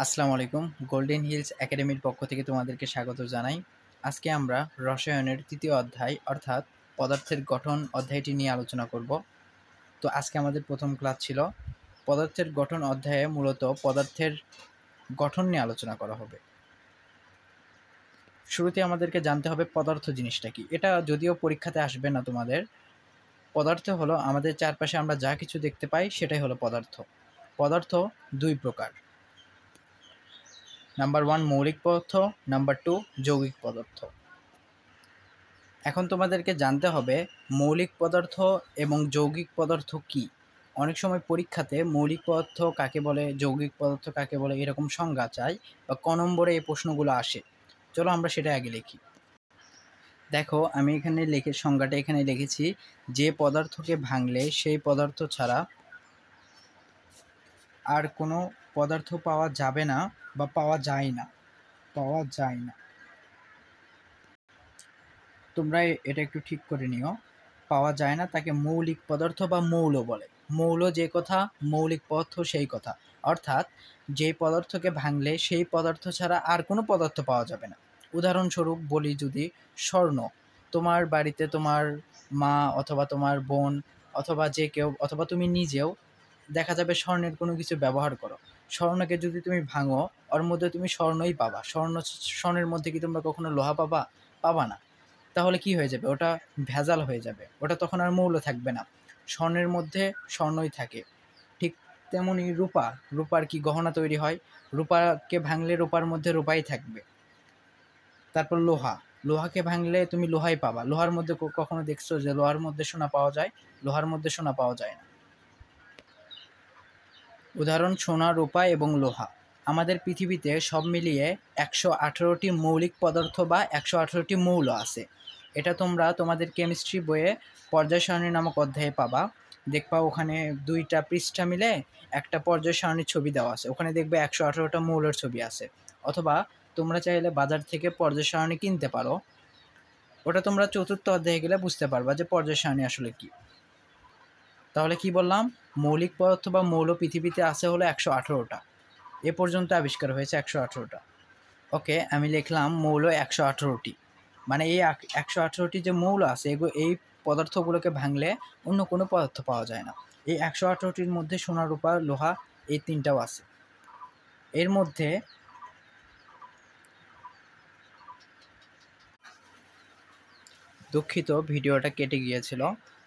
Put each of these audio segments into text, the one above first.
আসসালামু আলাইকুম। Golden hills একাডেমির পক্ষ থেকে তোমাদেরকে স্বাগত জানাই। আজকে আমরা রসায়নের ৩য় অধ্যায় অর্থাৎ পদার্থের গঠন অধ্যায়টি নিয়ে আলোচনা করব। তো আজকে আমাদের প্রথম ক্লাস ছিল। পদার্থের গঠন অধ্যায়ে মূলত পদার্থের গঠন নিয়ে আলোচনা করা হবে। শুরুতে আমাদেরকে জানতে হবে পদার্থ জিনিসটা কি। এটা যদিও পরীক্ষাতে আসবে না তোমাদের। পদার্থ হলো আমাদের চারপাশে আমরা যা কিছু দেখতে পাই সেটাই হলো পদার্থ। পদার্থ দুই প্রকার। নাম্বার 1 মৌলিক পদার্থ, নাম্বার 2 যৌগিক পদার্থ। এখন তোমাদেরকে জানতে হবে মৌলিক পদার্থ এবং যৌগিক পদার্থ কি। অনেক সময় পরীক্ষাতে মৌলিক পদার্থ কাকে বলে, যৌগিক পদার্থ কাকে বলে এরকম সংজ্ঞা চাই বা ক নম্বরে এই প্রশ্নগুলো আসে। চলো আমরা সেটা আগে লিখি। দেখো আমি এখানে সংজ্ঞাটা এখানে লিখেছি, যে পদার্থকে ভাঙলে সেই পদার্থ ছাড়া আর কোনো পদার্থ পাওয়া যাবে না বা পাওয়া যায় না। তোমরা এটা একটু ঠিক করে নিও। পাওয়া যায় না তাকে মৌলিক পদার্থ বা মৌল বলে। মৌল যে কথা, মৌলিক পদার্থ সেই কথা। অর্থাৎ যে পদার্থকে ভাঙলে সেই পদার্থ ছাড়া আর কোনো পদার্থ পাওয়া যাবে না। উদাহরণস্বরূপ বলি, যদি স্বর্ণ, তোমার বাড়িতে তোমার মা অথবা তোমার বোন অথবা যে কেউ অথবা তুমি নিজেও দেখা যাবে স্বর্ণের কোনো কিছু ব্যবহার করো। স্বর্ণকে যদি তুমি ভাঙো, ওর মধ্যে তুমি স্বর্ণই পাবা। স্বর্ণের মধ্যে কি তোমরা কখনো লোহা পাবা না। তাহলে কি হয়ে যাবে? ওটা ভেজাল হয়ে যাবে, ওটা তখন আর মৌল থাকবে না। স্বর্ণের মধ্যে স্বর্ণই থাকে। ঠিক তেমনি রূপার কি গহনা তৈরি হয়? রূপাকে ভাঙলে রূপার মধ্যে রূপাই থাকবে। তারপর লোহাকে ভাঙলে তুমি লোহাই পাবা। লোহার মধ্যে কখনো দেখছো যে লোহার মধ্যে সোনা পাওয়া যায়? লোহার মধ্যে সোনা পাওয়া যায় না। উদাহরণ সোনা, রূপা এবং লোহা। আমাদের পৃথিবীতে সব মিলিয়ে 118টি মৌলিক পদার্থ বা 118টি মৌল আছে। এটা তোমরা তোমাদের কেমিস্ট্রি বইয়ে পর্যায় সারণী নামক অধ্যায়ে পাবা। দেখবা ওখানে 2টা পৃষ্ঠা মিলে একটা পর্যায় সারণীর ছবি দেওয়া আছে। ওখানে দেখবে 118টা মৌলের ছবি আছে। অথবা তোমরা চাইলে বাজার থেকে পর্যায় সারণী কিনতে পারো। ওটা তোমরা 4র্থ অধ্যায়ে গেলে বুঝতে পারবা যে পর্যায় সারণী আসলে কি। তাহলে কি বললাম? মৌলিক পদার্থ বা মৌল পৃথিবীতে আছে হলো 118টা। এ পর্যন্ত আবিষ্কার হয়েছে 118টা। ওকে, আমি লিখলাম মৌল 118টি। মানে এই 118টি যে মৌল আছে এই পদার্থগুলোকে ভাঙলে অন্য কোনো পদার্থ পাওয়া যায় না। এই 118টির মধ্যে সোনা, রূপা, লোহা এই 3টাও আছে। এর মধ্যে দুঃখিত, ভিডিওটা কেটে গিয়েছিল।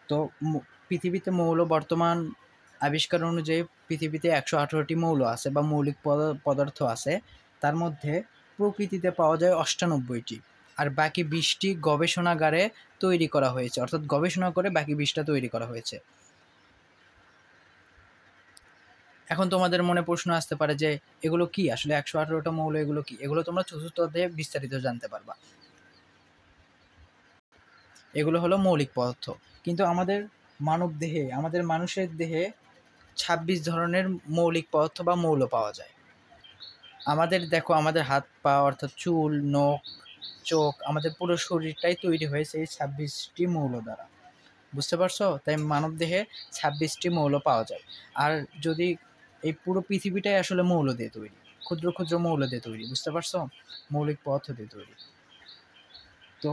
তো পৃথিবীতে মৌল বর্তমান আবিষ্কার অনুযায়ী পৃথিবীতে 118টি মৌল আছে বা মৌলিক পদার্থ আছে। তার মধ্যে প্রকৃতিতে পাওয়া যায় 98টি, আর বাকি 20টি গবেষণাগারে তৈরি করা হয়েছে। অর্থাৎ গবেষণা করে বাকি 20টা তৈরি করা হয়েছে। এখন তোমাদের মনে প্রশ্ন আসতে পারে যে এগুলো কি আসলে? 118টা মৌল এগুলো কি? এগুলো তোমরা 4র্থ অধ্যায়ে বিস্তারিত জানতে পারবা। এগুলো হলো মৌলিক পদার্থ। কিন্তু আমাদের আমাদের মানুষের দেহে 26 ধরনের মৌলিক পদার্থ বা মৌল পাওয়া যায়। দেখো আমাদের হাত পা অর্থাৎ চুল, নখ, চোখ, আমাদের পুরো শরীরটাই তৈরি হয়েছে এই 26টি মৌল দ্বারা। বুঝতে পারছো? তাই মানব দেহে 26টি মৌল পাওয়া যায়। আর যদি এই পুরো পৃথিবীটাই আসলে মৌল দিয়ে তৈরি, ক্ষুদ্র ক্ষুদ্র মৌল দিয়ে তৈরি। বুঝতে পারছো? মৌলিক পদার্থ দিয়ে তৈরি। তো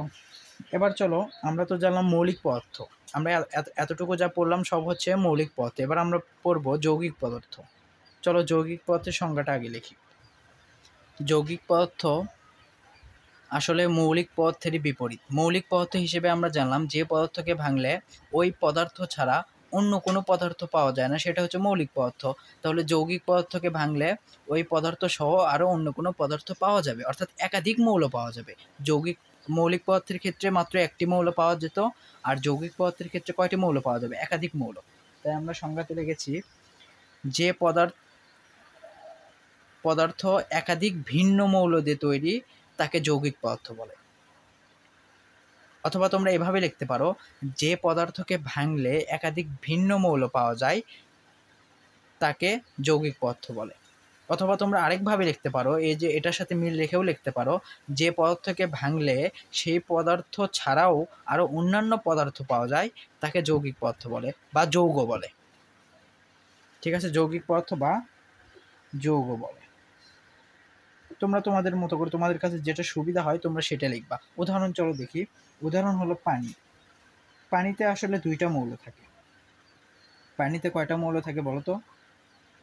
এবার চলো, আমরা তো জানলাম মৌলিক পদার্থ। আমরা এতটুকু যা পড়লাম সব হচ্ছে মৌলিক পদার্থ। এবার আমরা পড়বো যৌগিক পদার্থ। চলো যৌগিক পদার্থের সংজ্ঞাটা আগে লিখি। যৌগিক পদার্থ আসলে মৌলিক পদার্থেরই বিপরীত। মৌলিক পদার্থ হিসেবে আমরা জানলাম যে পদার্থকে ভাঙলে ওই পদার্থ ছাড়া অন্য কোনো পদার্থ পাওয়া যায় না, সেটা হচ্ছে মৌলিক পদার্থ। তাহলে যৌগিক পদার্থকে ভাঙলে ওই পদার্থ সহ আরও অন্য কোনো পদার্থ পাওয়া যাবে, অর্থাৎ একাধিক মৌল পাওয়া যাবে। মৌলিক পদার্থের ক্ষেত্রে মাত্র একটি মৌল পাওয়া যেত, আর যৌগিক পদার্থের ক্ষেত্রে কয়টি মৌল পাওয়া যাবে? একাধিক মৌল। তাই আমরা সংজ্ঞাতে লিখেছি যে পদার্থ একাধিক ভিন্ন মৌল দিয়ে তৈরি তাকে যৌগিক পদার্থ বলে। অথবা তোমরা এভাবে লিখতে পারো, যে পদার্থকে ভাঙলে একাধিক ভিন্ন মৌল পাওয়া যায় তাকে যৌগিক পদার্থ বলে। অথবা তোমরা আরেকভাবে লিখতে পারো, এই যে এটার সাথে মিল রেখেও লিখতে পারো, যে পদার্থকে ভাঙলে সেই পদার্থ ছাড়াও আরো অন্যান্য পদার্থ পাওয়া যায় তাকে যৌগিক পদার্থ বলে বা যৌগ বলে। ঠিক আছে? যৌগিক পদার্থ বা যৌগ বলে। তোমরা তোমাদের মতো করে তোমাদের কাছে যেটা সুবিধা হয় তোমরা সেটা লিখবা। উদাহরণ চলো দেখি। উদাহরণ হলো পানি। পানিতে আসলে দুইটা মৌল থাকে। পানিতে কয়টা মৌল থাকে বলো তো?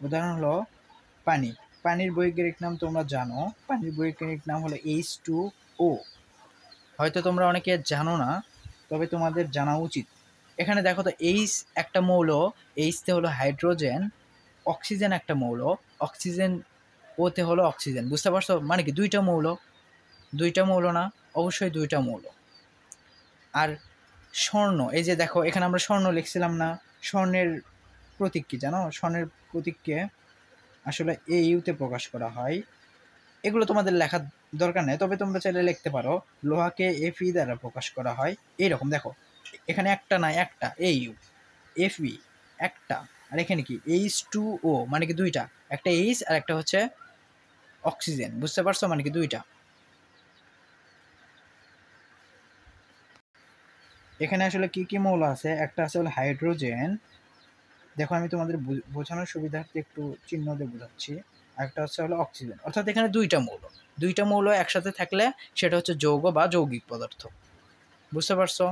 উদাহরণ হলো পানি। পানির বৈজ্ঞানিক নাম তোমরা জানো। পানির বৈজ্ঞানিক নাম হলো H2O। হয়তো তোমরা অনেকে জানো না, তবে তোমাদের জানা উচিত। এখানে দেখো তো, এইচ একটা মৌল, এইচতে হলো হাইড্রোজেন, অক্সিজেন একটা মৌল, অক্সিজেন ওতে হলো অক্সিজেন। বুঝতে পারছো? মানে কি দুইটা মৌল? দুইটা মৌল না? অবশ্যই দুইটা মৌল। আর স্বর্ণ, এই যে দেখো এখানে আমরা স্বর্ণ লিখছিলাম না? স্বর্ণের প্রতীক কি জানো? স্বর্ণের প্রতীককে আসলে ইউতে প্রকাশ করা হয়। এগুলো তোমাদের লেখার দরকার নেই, তবে তোমরা চাইলে লিখতে পারো। লোহাকে Fe দ্বারা প্রকাশ করা হয়। এইরকম দেখো, এখানে একটা না, একটা ইউ, Fe একটা, আর এখানে কি H2O, মানে কি দুইটা, একটা এইচ আর একটা হচ্ছে অক্সিজেন। বুঝতে পারছো? মানে কি দুইটা। এখানে আসলে কি কি মৌল আছে? একটা আছে হলো হাইড্রোজেন। দেখো আমি তোমাদের বোঝানোর সুবিধার্থে একটু চিহ্ন দিয়ে বোঝাচ্ছি। একটা হচ্ছে হলো অক্সিজেন। অর্থাৎ এখানে দুইটা মৌল। দুইটা মৌল একসাথে থাকলে সেটা হচ্ছে যৌগ বা যৌগিক পদার্থ। বুঝতে পারছো?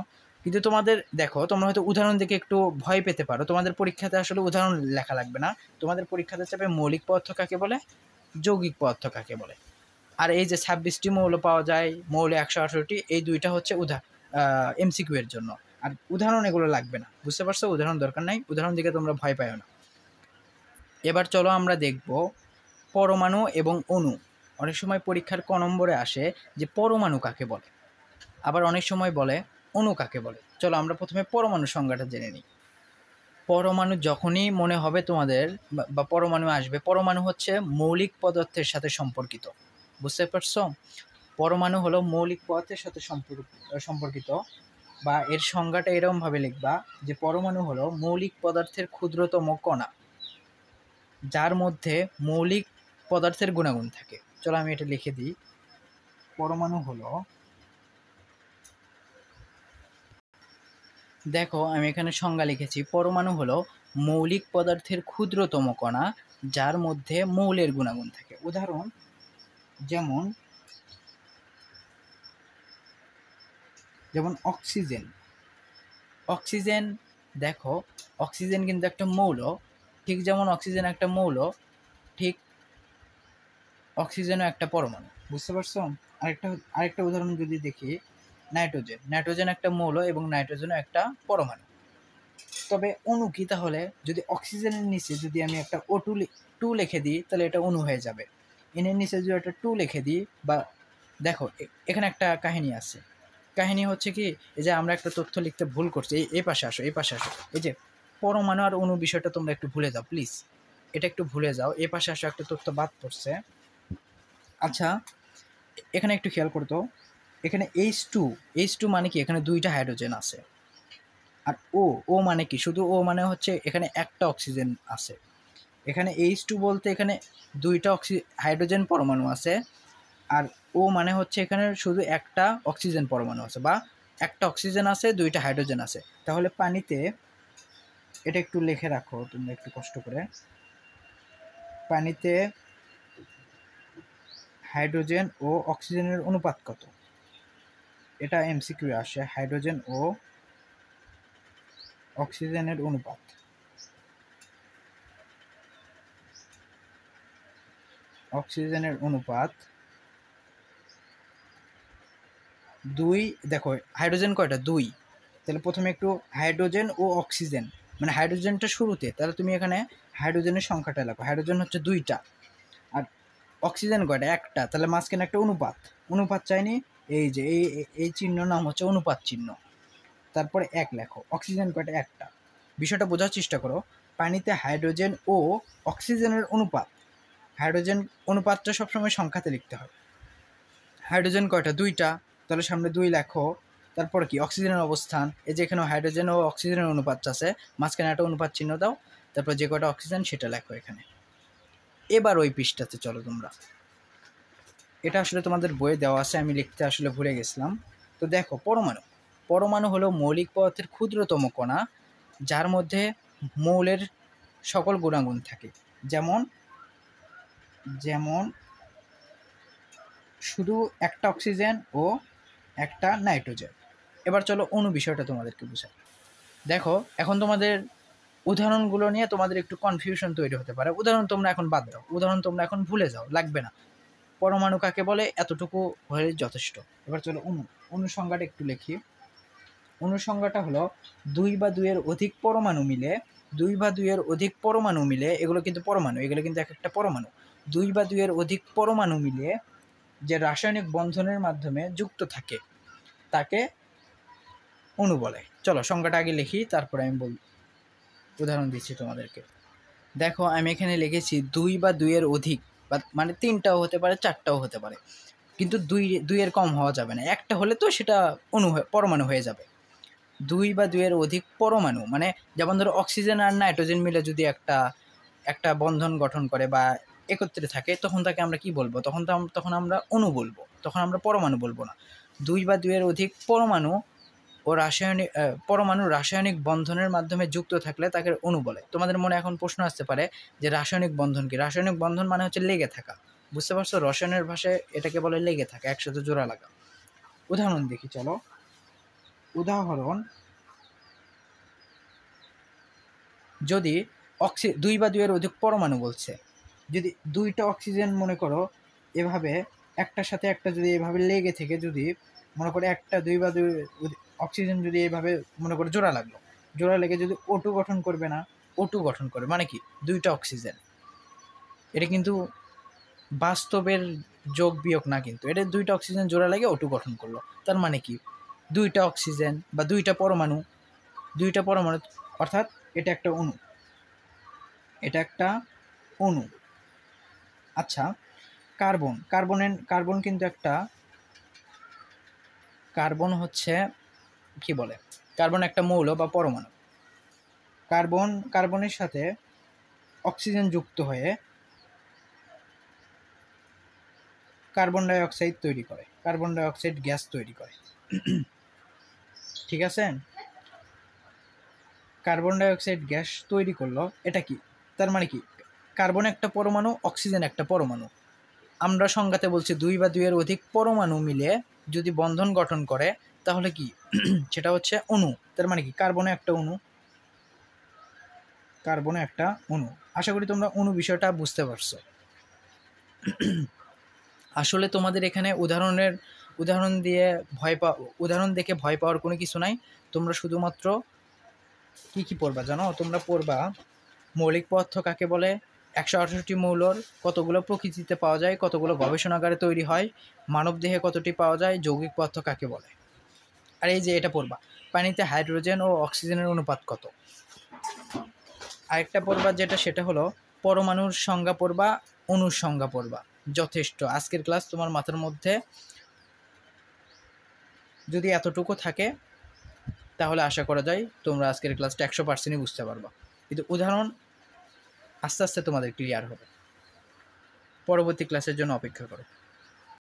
কিন্তু তোমাদের দেখো, তোমরা হয়তো উদাহরণ দেখে একটু ভয় পেতে পারো। তোমাদের পরীক্ষাতে আসলে উদাহরণ লেখা লাগবে না। তোমাদের পরীক্ষাতে চাপে মৌলিক পদার্থ কাকে বলে, যৌগিক পদার্থ কাকে বলে। আর এই যে 26টি মৌল পাওয়া যায়, মৌল 118টি, এই দুইটা হচ্ছে এমসিকিউ এর জন্য। আর উদাহরণ এগুলো লাগবে না। বুঝতে পারছো? উদাহরণ দরকার নাই। উদাহরণ দিকে তোমরা ভয় পাও না। এবার চলো আমরা দেখব পরমাণু এবং অণু। অনেক সময় পরীক্ষার ক নম্বরে আসে যে পরমাণু কাকে বলে, আবার অনেক সময় বলে অণু কাকে বলে। চলো আমরা প্রথমে পরমাণু সংজ্ঞাটা জেনে নিই। পরমাণু যখনই মনে হবে তোমাদের বা পরমাণু আসবে, পরমাণু হচ্ছে মৌলিক পদার্থের সাথে সম্পর্কিত। বুঝতে পারছো? পরমাণু হলো মৌলিক পদার্থের সাথে সম্পর্কিত, বা এর সংজ্ঞাটা এরকম ভাবে লিখবা যে পরমাণু হলো মৌলিক পদার্থের ক্ষুদ্রতম কণা, যার মধ্যে মৌলিক পদার্থের গুণাগুণ থাকে। চলো আমি এটা লিখে দিই। পরমাণু হলো, দেখো আমি এখানে সংজ্ঞা লিখেছি, পরমাণু হলো মৌলিক পদার্থের ক্ষুদ্রতম কণা, যার মধ্যে মৌলের গুণাগুণ থাকে। উদাহরণ যেমন যেমন অক্সিজেন। অক্সিজেন, দেখো অক্সিজেন কিন্তু একটা মৌল। ঠিক যেমন অক্সিজেন একটা মৌল, ঠিক অক্সিজেনও একটা পরমাণু। বুঝতে পারছো? আরেকটা উদাহরণ যদি দেখি, নাইট্রোজেন। নাইট্রোজেন একটা মৌল এবং নাইট্রোজেনও একটা পরমাণু। তবে অণু কি? তাহলে যদি অক্সিজেনের নিচে যদি আমি একটা টু লিখে দিই, তাহলে এটা অণু হয়ে যাবে। এনের নিচে যদি একটা টু লিখে দিই, বা দেখো এখানে একটা কাহিনী আছে। কাহিনী হচ্ছে কি, এই যে আমরা একটা তথ্য লিখতে ভুল করছি। এই পাশে আসো, এই পাশে আসো। এই যে পরমাণু আর অণু বিষয়টা তোমরা একটু ভুলে যাও প্লিজ। এটা একটু ভুলে যাও। এই পাশে আসো, একটা তথ্য বাদ পড়ছে। আচ্ছা, এখানে একটু খেয়াল করতো। এখানে H2 মানে কি? এখানে দুইটা হাইড্রোজেন আছে। আর ও মানে কি? শুধু ও মানে হচ্ছে এখানে একটা অক্সিজেন আছে। এখানে H2 বলতে এখানে দুইটা হাইড্রোজেন পরমাণু আছে। আর ও মানে হচ্ছে এখানে শুধু একটা অক্সিজেন পরমাণু আছে, বা একটা অক্সিজেন আছে, দুইটা হাইড্রোজেন আছে। তাহলে পানিতে, এটা একটু লিখে রাখো তুমি একটু কষ্ট করে। পানিতে হাইড্রোজেন ও অক্সিজেনের অনুপাত কত? এটা এমসিকিউ আসে। হাইড্রোজেন ও অক্সিজেনের অনুপাত। অক্সিজেনের অনুপাত 2। দেখো হাইড্রোজেন কয়টা? 2। তাহলে প্রথমে একটু হাইড্রোজেন ও অক্সিজেন, মানে হাইড্রোজেনটা শুরুতে, তাহলে তুমি এখানে হাইড্রোজেনের সংখ্যাটা লেখো। হাইড্রোজেন হচ্ছে 2টা, আর অক্সিজেন কয়টা? একটা। তাহলে মাঝখানে একটা অনুপাত চাইনি। এই যে এই চিহ্ন নাম হচ্ছে অনুপাত চিহ্ন। তারপরে 1 লেখো। অক্সিজেন কয়টা? একটা। বিষয়টা বোঝার চেষ্টা করো। পানিতে হাইড্রোজেন ও অক্সিজেনের অনুপাত, হাইড্রোজেন অনুপাতটা সবসময় সংখ্যাতে লিখতে হয়। হাইড্রোজেন কয়টা? 2টা। তাহলে সামনে 2 লেখো। তারপরে কি? অক্সিজেনের অবস্থান। এই যে এখানে হাইড্রোজেন ও অক্সিজেনের অনুপাত আছে, মাঝখানে একটা অনুপাত চিহ্ন দাও। তারপর যে কয়টা অক্সিজেন সেটা লেখো এখানে। এবার ওই পৃষ্ঠাতে চলো তোমরা। এটা আসলে তোমাদের বইয়ে দেওয়া আছে, আমি লিখতে আসলে ভুলে গেছিলাম। তো দেখো, পরমাণু হলো মৌলিক পদার্থের ক্ষুদ্রতম কণা, যার মধ্যে মৌলের সকল গুণাগুণ থাকে। যেমন যেমন শুধু একটা অক্সিজেন ও একটা নাইট্রোজেন। এবার চলো অণু বিষয়টা তোমাদেরকে বুঝাই। দেখো এখন তোমাদের উদাহরণগুলো নিয়ে তোমাদের একটু কনফিউশন তৈরি হতে পারে। উদাহরণ তোমরা এখন বাদ দাও, উদাহরণ তোমরা এখন ভুলে যাও, লাগবে না। পরমাণু কাকে বলে এতটুকু হলে যথেষ্ট। এবার চলো অণু সংজ্ঞাটা একটু লিখি। অণু সংজ্ঞাটা হলো দুই বা দুইয়ের অধিক পরমাণু মিলে, এগুলো কিন্তু পরমাণু, এগুলো কিন্তু এক একটা পরমাণু। দুই বা দুইয়ের অধিক পরমাণু মিলে যে রাসায়নিক বন্ধনের মাধ্যমে যুক্ত থাকে তাকে অণু বলে। চলো সংজ্ঞাটা আগে লিখি, তারপরে আমি উদাহরণ দিচ্ছি তোমাদেরকে। দেখো আমি এখানে লিখেছি দুই বা দুইয়ের অধিক, বা মানে তিনটাও হতে পারে, চারটাও হতে পারে, কিন্তু দুইয়ের কম হওয়া যাবে না। একটা হলে তো সেটা পরমাণু হয়ে যাবে। দুই বা দুইয়ের অধিক পরমাণু মানে যেমন ধরো অক্সিজেন আর নাইট্রোজেন মিলে যদি একটা বন্ধন গঠন করে বা একত্রে থাকে, তখন তাকে আমরা কি বলবো? তখন আমরা অণু বলবো, তখন আমরা পরমাণু বলবো না। দুই বা দুইয়ের অধিক পরমাণু ও রাসায়নিক বন্ধনের মাধ্যমে যুক্ত থাকলে তাকে অণু বলে। তোমাদের মনে এখন প্রশ্ন আসতে পারে যে রাসায়নিক বন্ধন কি? রাসায়নিক বন্ধন মানে হচ্ছে লেগে থাকা, বুঝতে পারছো? রসায়নের ভাষায় এটাকে বলে লেগে থাকা, একসাথে জোড়া লাগা। উদাহরণ দেখি চলো। উদাহরণ, যদি দুই বা দুইয়ের অধিক পরমাণু বলছে, যদি দুইটা অক্সিজেন মনে করো এভাবে একটার সাথে একটা যদি এভাবে লেগে থেকে, যদি মনে করো একটা দুই বা দুই অক্সিজেন যদি এভাবে মনে করো জোড়া লেগে যদি O2 গঠন করবে না, O2 গঠন করে মানে কি? দুইটা অক্সিজেন। এটা কিন্তু বাস্তবের যোগ বিয়োগ না, কিন্তু এটা দুইটা অক্সিজেন জোড়া লেগে O2 গঠন করলো, তার মানে কি? দুইটা অক্সিজেন বা দুইটা পরমাণু, অর্থাৎ এটা একটা অণু। আচ্ছা, কার্বন কিন্তু কার্বন হচ্ছে কি বলে, কার্বন একটা মৌল বা পরমাণু। কার্বনের সাথে অক্সিজেন যুক্ত হয়ে কার্বন ডাই অক্সাইড তৈরি করে, কার্বন ডাই অক্সাইড গ্যাস তৈরি করে। ঠিক আছে, কার্বন ডাই অক্সাইড গ্যাস তৈরি করলো, এটা কি? তার মানে কি? কার্বন একটা পরমাণু, অক্সিজেন একটা পরমাণু। আমরা সংজ্ঞাতে বলছি দুই বা দুইয়ের অধিক পরমাণু মিলে যদি বন্ধন গঠন করে তাহলে কি? সেটা হচ্ছে অণু। তার মানে কি? কার্বনে একটা অণু। আশা করি তোমরা অণু বিষয়টা বুঝতে পারছো। আসলে তোমাদের এখানে উদাহরণ দেখে ভয় পাওয়ার কোনো কিছু নাই। তোমরা শুধুমাত্র কি পড়বা জানো? তোমরা পড়বা মৌলিক পদার্থ কাকে বলে, 168 মৌলর কতগুলো প্রকৃতিতে পাওয়া যায়, কতগুলো গবেষণাগারে তৈরি হয়, মানবদেহে কতটি পাওয়া যায়, যৌগিক পদার্থ কাকে বলে। আর এই যে এটা পড়বা, পানিতে হাইড্রোজেন ও অক্সিজেনের অনুপাত কত। আরেকটা পড়বা সেটা হলো পরমাণুর সংজ্ঞা পড়বা, অণুর সংজ্ঞা পড়বা। যথেষ্ট। আজকের ক্লাস তোমার মাথার মধ্যে যদি এতটুকু থাকে তাহলে আশা করা যায় তোমরা আজকের ক্লাসটা 100%ই বুঝতে পারবা। কিন্তু উদাহরণ আস্তে আস্তে তোমাদের ক্লিয়ার হবে। পরবর্তী ক্লাসের জন্য অপেক্ষা করো।